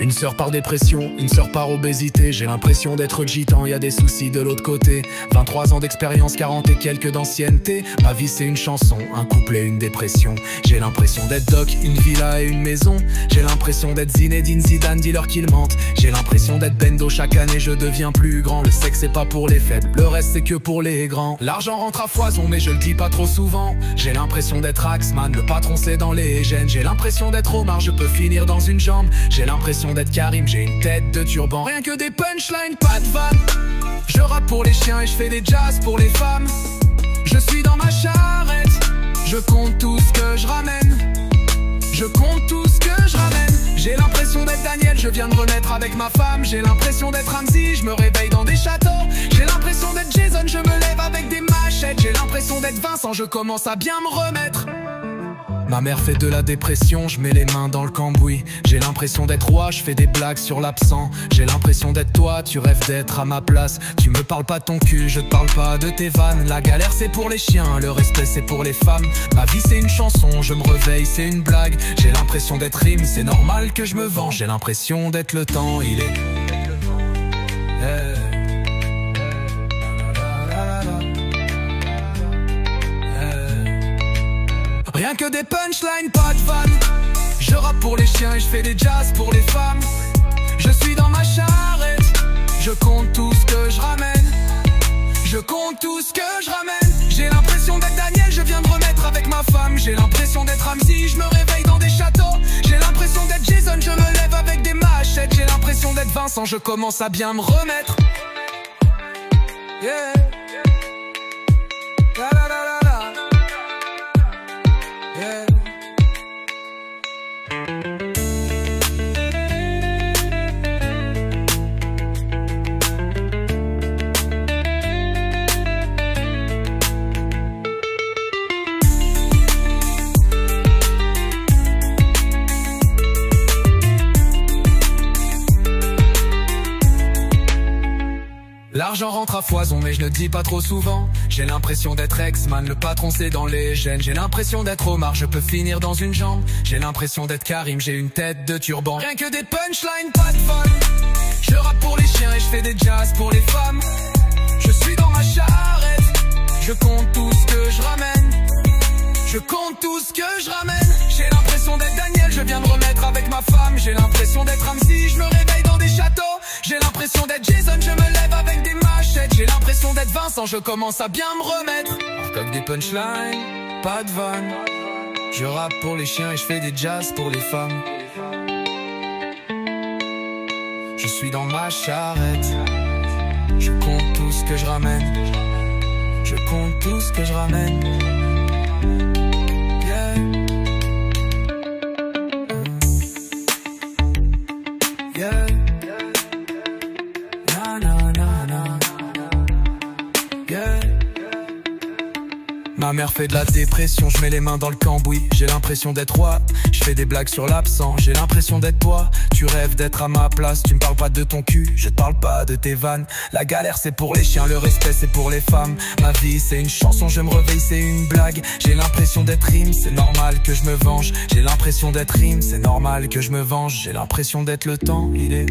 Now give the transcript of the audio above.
Une sœur par dépression, une sœur par obésité. J'ai l'impression d'être gitan, y a des soucis de l'autre côté. 23 ans d'expérience, 40 et quelques d'ancienneté. Ma vie c'est une chanson, un couplet, une dépression. J'ai l'impression d'être Doc, une villa et une maison. J'ai l'impression d'être Zinedine Zidane, dis-leur qu'ils mentent. J'ai l'impression d'être Bendo, chaque année je deviens plus grand. Le sexe c'est pas pour les faibles, le reste c'est que pour les grands. L'argent rentre à foison mais je le dis pas trop souvent. J'ai l'impression d'être Axman, le patron c'est dans les gènes. J'ai l'impression d'être Omar, je peux finir dans une jambe. J'ai l'impression d'être Karim, j'ai une tête de turban. Rien que des punchlines, pas de vanne. Je rappe pour les chiens et je fais des jazz pour les femmes. Je suis dans ma charrette, je compte tout ce que je ramène. Je compte tout ce que je ramène. J'ai l'impression d'être Daniel, je viens de renaître avec ma femme. J'ai l'impression d'être Ramsey, je me réveille dans des châteaux. J'ai l'impression d'être Jason, je me lève avec des machettes. J'ai l'impression d'être Vincent, je commence à bien me remettre. Ma mère fait de la dépression, je mets les mains dans le cambouis. J'ai l'impression d'être roi, je fais des blagues sur l'absent. J'ai l'impression d'être toi, tu rêves d'être à ma place. Tu me parles pas de ton cul, je te parle pas de tes vannes. La galère c'est pour les chiens, le respect c'est pour les femmes. Ma vie c'est une chanson, je me réveille, c'est une blague. J'ai l'impression d'être rime, c'est normal que je me venge. J'ai l'impression d'être le temps, il est... Rien que des punchlines, pas de vanne. Je rappe pour les chiens et je fais des jazz pour les femmes. Je suis dans ma charrette, je compte tout ce que je ramène. Je compte tout ce que je ramène. J'ai l'impression d'être Daniel, je viens de remettre avec ma femme. J'ai l'impression d'être Ramsey, je me réveille dans des châteaux. J'ai l'impression d'être Jason, je me lève avec des machettes. J'ai l'impression d'être Vincent, je commence à bien me remettre. Yeah. La la la la la. Yeah. L'argent rentre à foison mais je ne dis pas trop souvent. J'ai l'impression d'être X-Man, le patron c'est dans les gènes. J'ai l'impression d'être Omar, je peux finir dans une jambe. J'ai l'impression d'être Karim, j'ai une tête de turban. Rien que des punchlines, pas de fun. Je rappe pour les chiens et je fais des jazz pour les femmes. Je suis dans ma charrette, je compte tout ce que je ramène. Je compte tout ce que je ramène. J'ai l'impression d'être Daniel, je viens de remettre avec ma femme. J'ai l'impression d'être Ramsey, je me réveille dans des châteaux. J'ai l'impression d'être Jason, je me lève avec des machettes. J'ai l'impression d'être Vincent, je commence à bien me remettre. Avec des punchlines, pas de vanne. Je rappe pour les chiens et je fais des jazz pour les femmes. Je suis dans ma charrette, je compte tout ce que je ramène. Je compte tout ce que je ramène. Yeah. Na na na na. Yeah. Ma mère fait de la dépression, je mets les mains dans le cambouis. J'ai l'impression d'être roi, je fais des blagues sur l'absent. J'ai l'impression d'être toi, tu rêves d'être à ma place. Tu me parles pas de ton cul, je te parle pas de tes vannes. La galère c'est pour les chiens, le respect c'est pour les femmes. Ma vie c'est une chanson, je me réveille, c'est une blague. J'ai l'impression d'être rime, c'est normal que je me venge. J'ai l'impression d'être rime, c'est normal que je me venge. J'ai l'impression d'être le temps, il est...